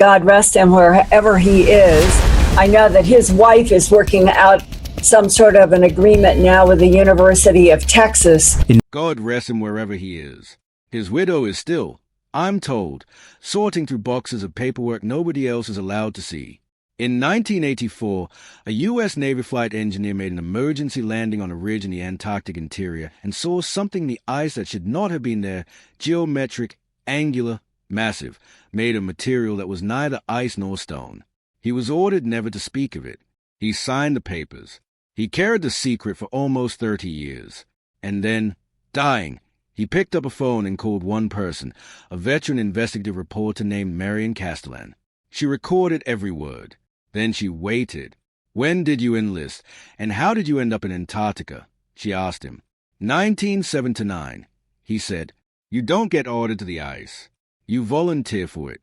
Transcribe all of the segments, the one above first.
God rest him wherever he is. I know that his wife is working out some sort of an agreement now with the University of Texas. God rest him wherever he is. His widow is still, I'm told, sorting through boxes of paperwork nobody else is allowed to see. In 1984, a U.S. Navy flight engineer made an emergency landing on a ridge in the Antarctic interior and saw something in the ice that should not have been there, geometric, angular, massive, made of material that was neither ice nor stone. He was ordered never to speak of it. He signed the papers. He carried the secret for almost 30 years. And then, dying, he picked up a phone and called one person, a veteran investigative reporter named Marion Castellan. She recorded every word. Then she waited. When did you enlist, and how did you end up in Antarctica? She asked him. 1979. He said, You don't get ordered to the ice. You volunteer for it.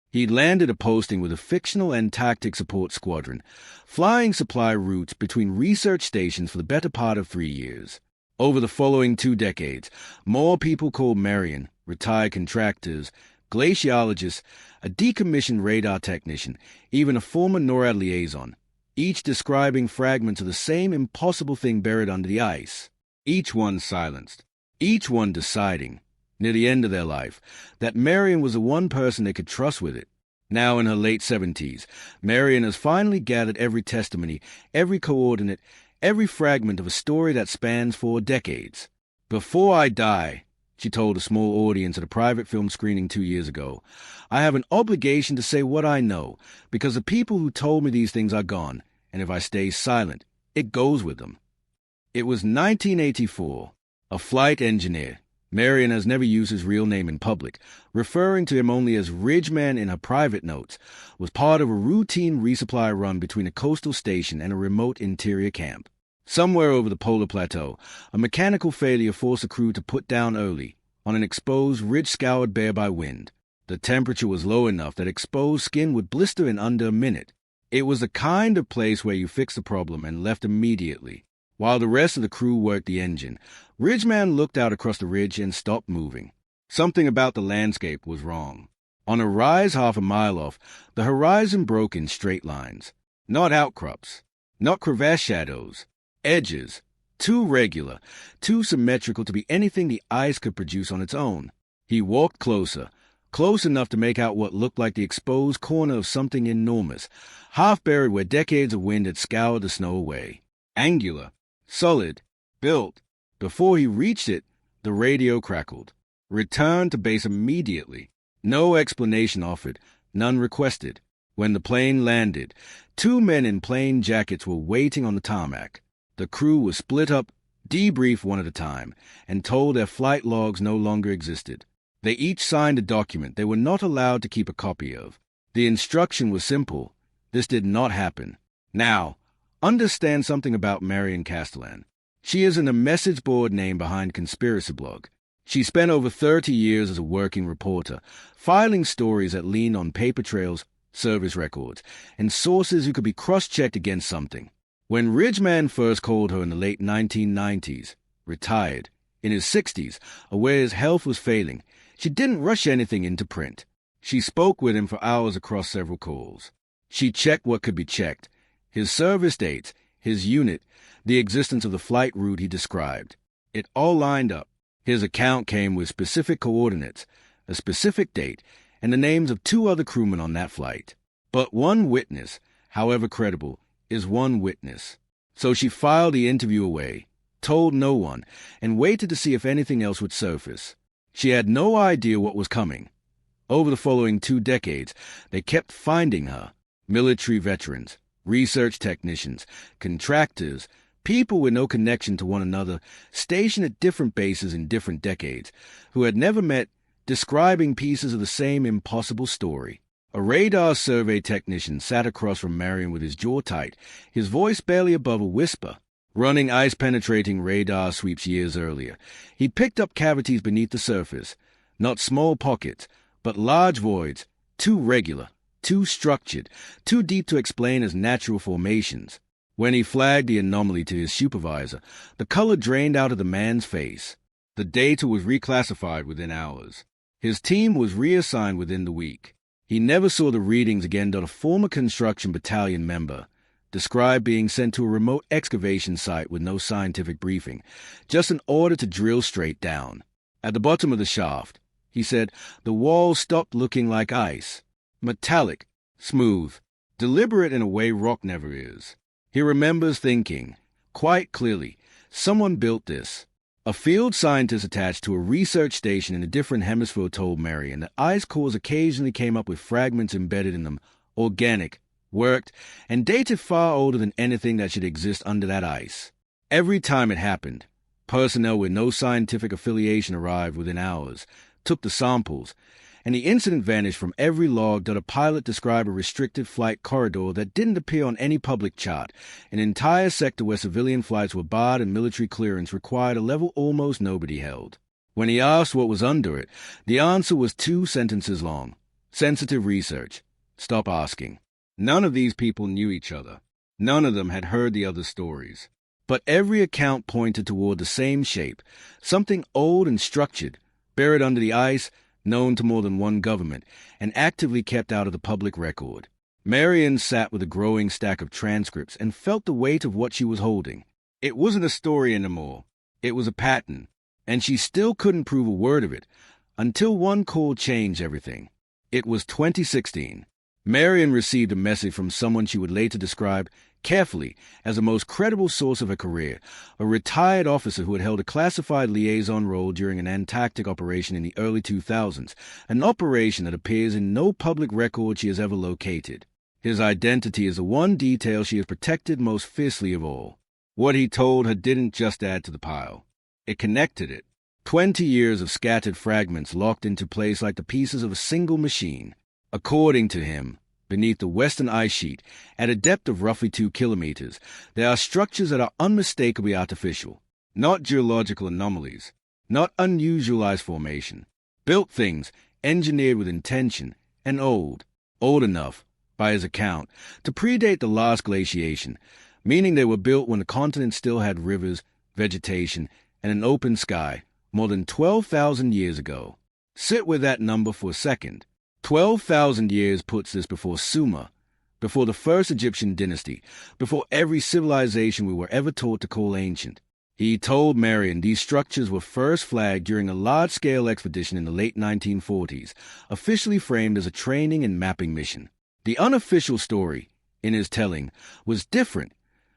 He landed a posting with a fictional Antarctic support squadron, flying supply routes between research stations for the better part of 3 years. Over the following 2 decades, more people called Marion, retired contractors, glaciologists, a decommissioned radar technician, even a former NORAD liaison, each describing fragments of the same impossible thing buried under the ice. Each one silenced, each one deciding, near the end of their life, that Marion was the one person they could trust with it. Now in her late 70s, Marion has finally gathered every testimony, every coordinate, every fragment of a story that spans 4 decades. Before I die, she told a small audience at a private film screening 2 years ago, I have an obligation to say what I know, because the people who told me these things are gone, and if I stay silent, it goes with them. It was 1984. A flight engineer. Marion has never used his real name in public, referring to him only as Ridgeman in her private notes, was part of a routine resupply run between a coastal station and a remote interior camp. Somewhere over the polar plateau, a mechanical failure forced the crew to put down early, on an exposed ridge scoured bare by wind. The temperature was low enough that exposed skin would blister in under a minute. It was the kind of place where you fix the problem and left immediately. While the rest of the crew worked the engine, Ridgeman looked out across the ridge and stopped moving. Something about the landscape was wrong. On a rise half a mile off, the horizon broke in straight lines. Not outcrops, not crevasse shadows. Edges, too regular, too symmetrical to be anything the ice could produce on its own. He walked closer, close enough to make out what looked like the exposed corner of something enormous, half buried where decades of wind had scoured the snow away. Angular, solid, built. Before he reached it, the radio crackled. Return to base immediately. No explanation offered, none requested. When the plane landed, 2 men in plain jackets were waiting on the tarmac. The crew was split up, debriefed one at a time, and told their flight logs no longer existed. They each signed a document they were not allowed to keep a copy of. The instruction was simple. This did not happen. Now, understand something about Marion Castellan. She isn't a message board name behind Conspiracy Blog. She spent over 30 years as a working reporter, filing stories that lean on paper trails, service records, and sources who could be cross-checked against something. When Ridgeman first called her in the late 1990s, retired, in his 60s, aware his health was failing, she didn't rush anything into print. She spoke with him for hours across several calls. She checked what could be checked, his service dates, his unit, the existence of the flight route he described. It all lined up. His account came with specific coordinates, a specific date, and the names of 2 other crewmen on that flight. But one witness, however credible, is one witness. So she filed the interview away, told no one, and waited to see if anything else would surface. She had no idea what was coming. Over the following 2 decades, they kept finding her. Military veterans, research technicians, contractors, people with no connection to one another, stationed at different bases in different decades, who had never met, describing pieces of the same impossible story. A radar survey technician sat across from Marion with his jaw tight, his voice barely above a whisper. Running ice-penetrating radar sweeps years earlier, he picked up cavities beneath the surface, not small pockets, but large voids, too regular, too structured, too deep to explain as natural formations. When he flagged the anomaly to his supervisor, the color drained out of the man's face. The data was reclassified within hours. His team was reassigned within the week. He never saw the readings again. A former construction battalion member described being sent to a remote excavation site with no scientific briefing, just an order to drill straight down. At the bottom of the shaft, he said, the walls stopped looking like ice, metallic, smooth, deliberate in a way rock never is. He remembers thinking, quite clearly, someone built this. A field scientist attached to a research station in a different hemisphere told Marion that ice cores occasionally came up with fragments embedded in them, organic, worked, and dated far older than anything that should exist under that ice. Every time it happened, personnel with no scientific affiliation arrived within hours, took the samples, and the incident vanished from every log. That a pilot described a restricted flight corridor that didn't appear on any public chart, an entire sector where civilian flights were barred and military clearance required a level almost nobody held. When he asked what was under it, the answer was 2 sentences long. Sensitive research. Stop asking. None of these people knew each other. None of them had heard the other stories. But every account pointed toward the same shape, something old and structured, buried under the ice, known to more than one government, and actively kept out of the public record. Marion sat with a growing stack of transcripts and felt the weight of what she was holding. It wasn't a story anymore. It was a pattern, and she still couldn't prove a word of it, until one call changed everything. It was 2016. Marion received a message from someone she would later describe carefully as the most credible source of her career, a retired officer who had held a classified liaison role during an Antarctic operation in the early 2000s, an operation that appears in no public record she has ever located. His identity is the one detail she has protected most fiercely of all. What he told her didn't just add to the pile. It connected it. 20 years of scattered fragments locked into place like the pieces of a single machine. According to him, beneath the western ice sheet, at a depth of roughly 2 kilometers, there are structures that are unmistakably artificial, not geological anomalies, not unusual ice formation, built things engineered with intention, and old enough, by his account, to predate the last glaciation, meaning they were built when the continent still had rivers, vegetation, and an open sky, more than 12,000 years ago. Sit with that number for a second. 12,000 years puts this before Sumer, before the first Egyptian dynasty, before every civilization we were ever taught to call ancient. He told Marion these structures were first flagged during a large-scale expedition in the late 1940s, officially framed as a training and mapping mission. The unofficial story, in his telling, was different.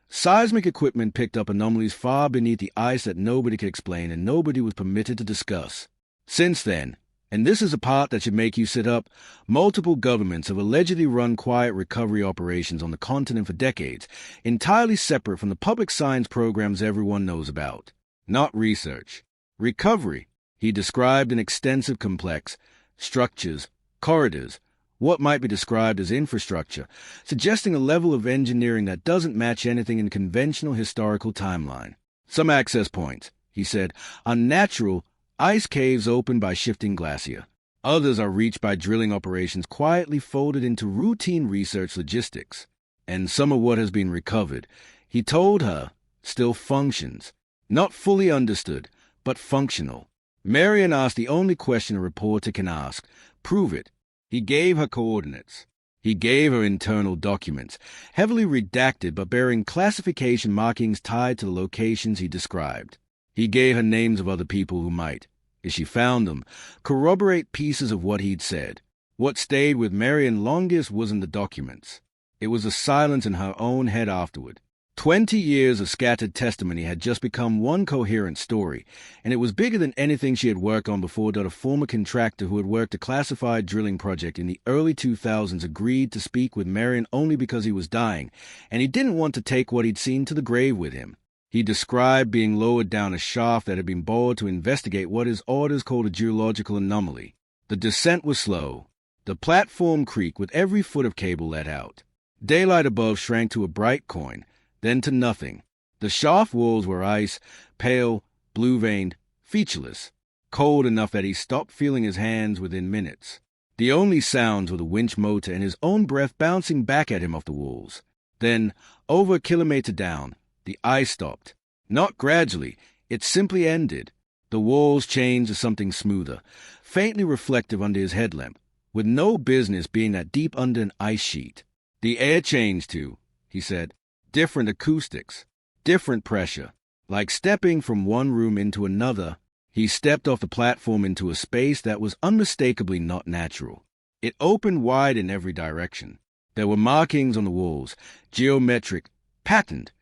Seismic equipment picked up anomalies far beneath the ice that nobody could explain and nobody was permitted to discuss. Since then, and this is a part that should make you sit up, multiple governments have allegedly run quiet recovery operations on the continent for decades, entirely separate from the public science programs everyone knows about. Not research. Recovery. He described an extensive complex, structures, corridors, what might be described as infrastructure, suggesting a level of engineering that doesn't match anything in conventional historical timeline. Some access points, he said, are natural ice caves opened by shifting glacier. Others are reached by drilling operations quietly folded into routine research logistics. And some of what has been recovered, he told her, still functions. Not fully understood, but functional. Marion asked the only question a reporter can ask. Prove it. He gave her coordinates. He gave her internal documents, heavily redacted but bearing classification markings tied to the locations he described. He gave her names of other people who might, if she found them, corroborate pieces of what he'd said. What stayed with Marion longest wasn't the documents. It was the silence in her own head afterward. 20 years of scattered testimony had just become one coherent story, and it was bigger than anything she had worked on before. A former contractor who had worked a classified drilling project in the early 2000s agreed to speak with Marion only because he was dying, and he didn't want to take what he'd seen to the grave with him. He described being lowered down a shaft that had been bored to investigate what his orders called a geological anomaly. The descent was slow. The platform creaked with every foot of cable let out. Daylight above shrank to a bright coin, then to nothing. The shaft walls were ice, pale, blue-veined, featureless, cold enough that he stopped feeling his hands within minutes. The only sounds were the winch motor and his own breath bouncing back at him off the walls. Then, over a kilometer down, the ice stopped. Not gradually, it simply ended. The walls changed to something smoother, faintly reflective under his headlamp, with no business being that deep under an ice sheet. The air changed too, he said. Different acoustics, different pressure. Like stepping from one room into another, he stepped off the platform into a space that was unmistakably not natural. It opened wide in every direction. There were markings on the walls, geometric, patterned,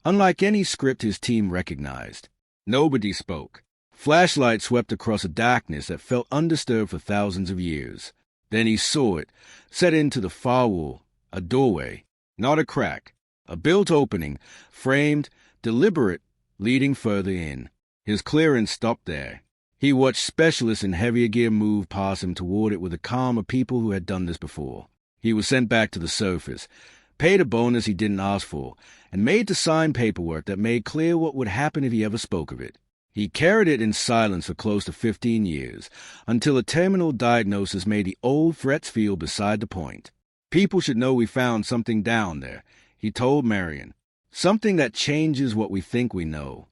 unlike any script his team recognized. Nobody spoke. Flashlight swept across a darkness that felt undisturbed for thousands of years. Then he saw it, set into the far wall, a doorway, not a crack, a built opening, framed, deliberate, leading further in. His clearance stopped there. He watched specialists in heavier gear move past him toward it with the calm of people who had done this before. He was sent back to the surface, paid a bonus he didn't ask for, and made to sign paperwork that made clear what would happen if he ever spoke of it. He carried it in silence for close to 15 years, until a terminal diagnosis made the old threats feel beside the point. People should know we found something down there, he told Marion. Something that changes what we think we know.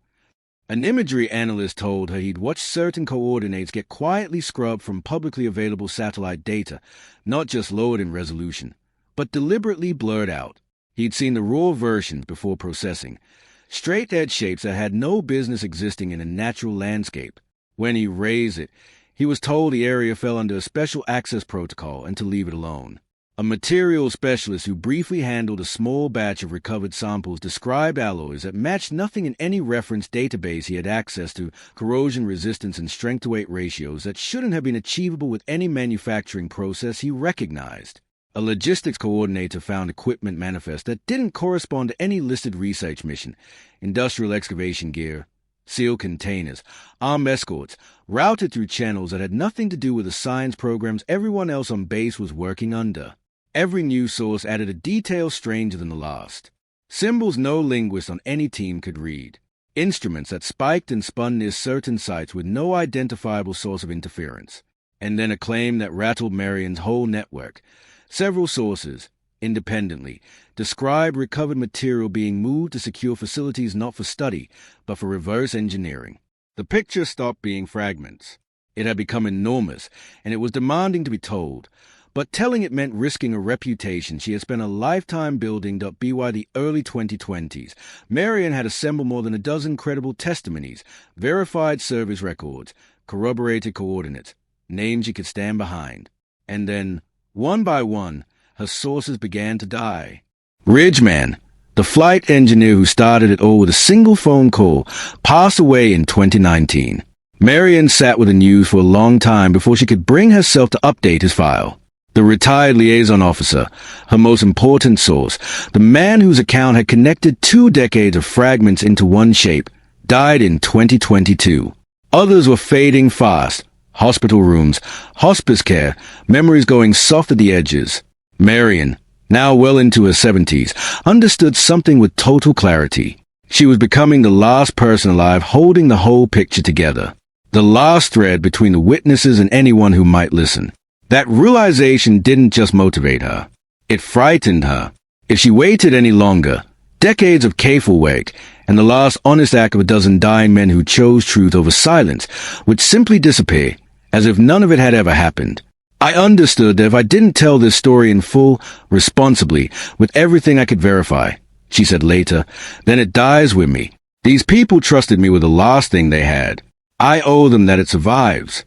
An imagery analyst told her he'd watched certain coordinates get quietly scrubbed from publicly available satellite data, not just lowered in resolution, but deliberately blurred out. He'd seen the raw versions before processing, straight-edge shapes that had no business existing in a natural landscape. When he raised it, he was told the area fell under a special access protocol and to leave it alone. A materials specialist who briefly handled a small batch of recovered samples described alloys that matched nothing in any reference database he had access to, corrosion resistance and strength-to-weight ratios that shouldn't have been achievable with any manufacturing process he recognized. A logistics coordinator found equipment manifest that didn't correspond to any listed research mission: industrial excavation gear, sealed containers, armed escorts, routed through channels that had nothing to do with the science programs everyone else on base was working under. Every news source added a detail stranger than the last. Symbols no linguist on any team could read. Instruments that spiked and spun near certain sites with no identifiable source of interference. And then a claim that rattled Marion's whole network. Several sources, independently, described recovered material being moved to secure facilities not for study, but for reverse engineering. The picture stopped being fragments. It had become enormous, and it was demanding to be told. But telling it meant risking a reputation she had spent a lifetime building up by the early 2020s. Marion had assembled more than a dozen credible testimonies, verified service records, corroborated coordinates, names she could stand behind. And then, one by one, her sources began to die. Ridgeman, the flight engineer who started it all with a single phone call, passed away in 2019. Marion sat with the news for a long time before she could bring herself to update his file. The retired liaison officer, her most important source, the man whose account had connected 2 decades of fragments into one shape, died in 2022. Others were fading fast. Hospital rooms, hospice care, memories going soft at the edges. Marion, now well into her 70s, understood something with total clarity. She was becoming the last person alive holding the whole picture together. The last thread between the witnesses and anyone who might listen. That realization didn't just motivate her. It frightened her. If she waited any longer, decades of careful work, and the last honest act of a dozen dying men who chose truth over silence would simply disappear, as if none of it had ever happened. I understood that if I didn't tell this story in full, responsibly, with everything I could verify, she said later, then it dies with me. These people trusted me with the last thing they had. I owe them that it survives.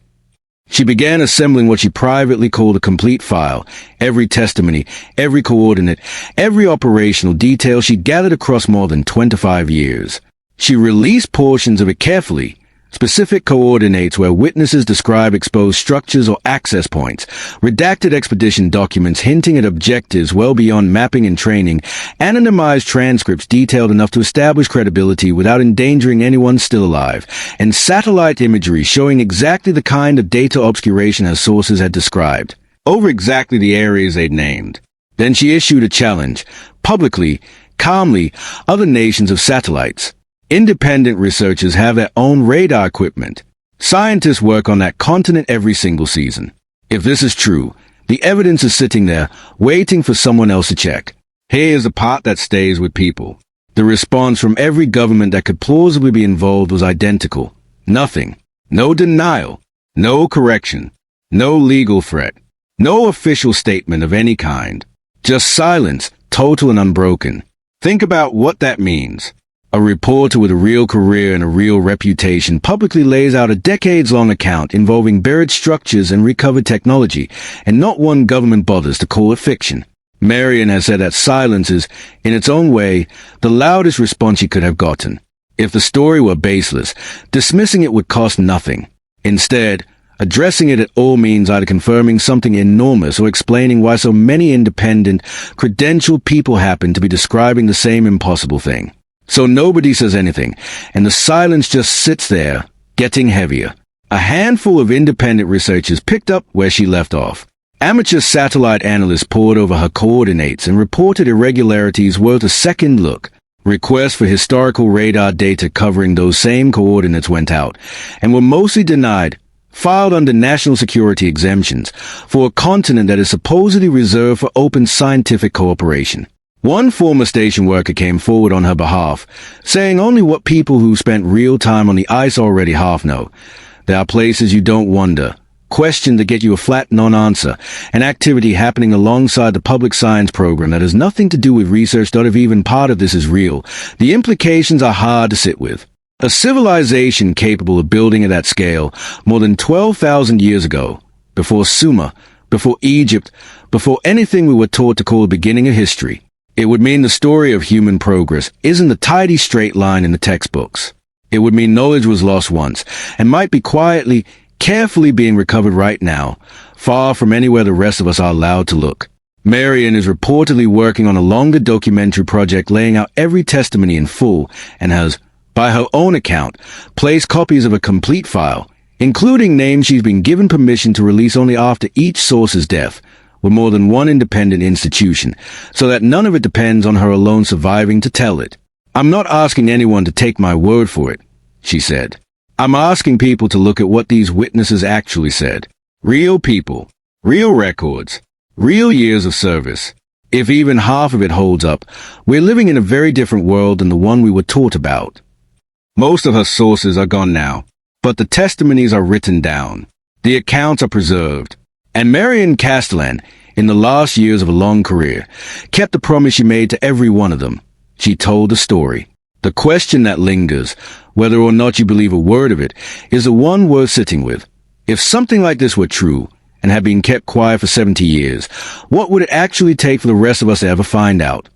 She began assembling what she privately called a complete file, every testimony, every coordinate, every operational detail she'd gathered across more than 25 years. She released portions of it carefully, specific coordinates where witnesses describe exposed structures or access points, redacted expedition documents hinting at objectives well beyond mapping and training, anonymized transcripts detailed enough to establish credibility without endangering anyone still alive, and satellite imagery showing exactly the kind of data obscuration her sources had described, over exactly the areas they'd named. Then she issued a challenge, publicly, calmly, other nations of satellites. Independent researchers have their own radar equipment. Scientists work on that continent every single season. If this is true, the evidence is sitting there, waiting for someone else to check. Here's the part that stays with people. The response from every government that could plausibly be involved was identical. Nothing. No denial. No correction. No legal threat. No official statement of any kind. Just silence, total and unbroken. Think about what that means. A reporter with a real career and a real reputation publicly lays out a decades-long account involving buried structures and recovered technology, and not one government bothers to call it fiction. Marion has said that silence is, in its own way, the loudest response she could have gotten. If the story were baseless, dismissing it would cost nothing. Instead, addressing it at all means either confirming something enormous or explaining why so many independent, credentialed people happen to be describing the same impossible thing. So nobody says anything, and the silence just sits there, getting heavier. A handful of independent researchers picked up where she left off. Amateur satellite analysts pored over her coordinates and reported irregularities worth a second look. Requests for historical radar data covering those same coordinates went out, and were mostly denied, filed under national security exemptions, for a continent that is supposedly reserved for open scientific cooperation. One former station worker came forward on her behalf, saying only what people who spent real time on the ice already half know. There are places you don't wonder, questions that get you a flat non-answer, an activity happening alongside the public science program that has nothing to do with research, not if even part of this is real. The implications are hard to sit with. A civilization capable of building at that scale more than 12,000 years ago, before Sumer, before Egypt, before anything we were taught to call the beginning of history. It would mean the story of human progress isn't the tidy straight line in the textbooks. It would mean knowledge was lost once, and might be quietly, carefully being recovered right now, far from anywhere the rest of us are allowed to look. Marion is reportedly working on a longer documentary project laying out every testimony in full, and has, by her own account, placed copies of a complete file, including names she's been given permission to release only after each source's death, with more than one independent institution, so that none of it depends on her alone surviving to tell it. I'm not asking anyone to take my word for it, she said. I'm asking people to look at what these witnesses actually said. Real people, real records, real years of service. If even half of it holds up, we're living in a very different world than the one we were taught about. Most of her sources are gone now, but the testimonies are written down. The accounts are preserved. And Marion Castellan, in the last years of a long career, kept the promise she made to every one of them. She told the story. The question that lingers, whether or not you believe a word of it, is the one worth sitting with. If something like this were true, and had been kept quiet for 70 years, what would it actually take for the rest of us to ever find out?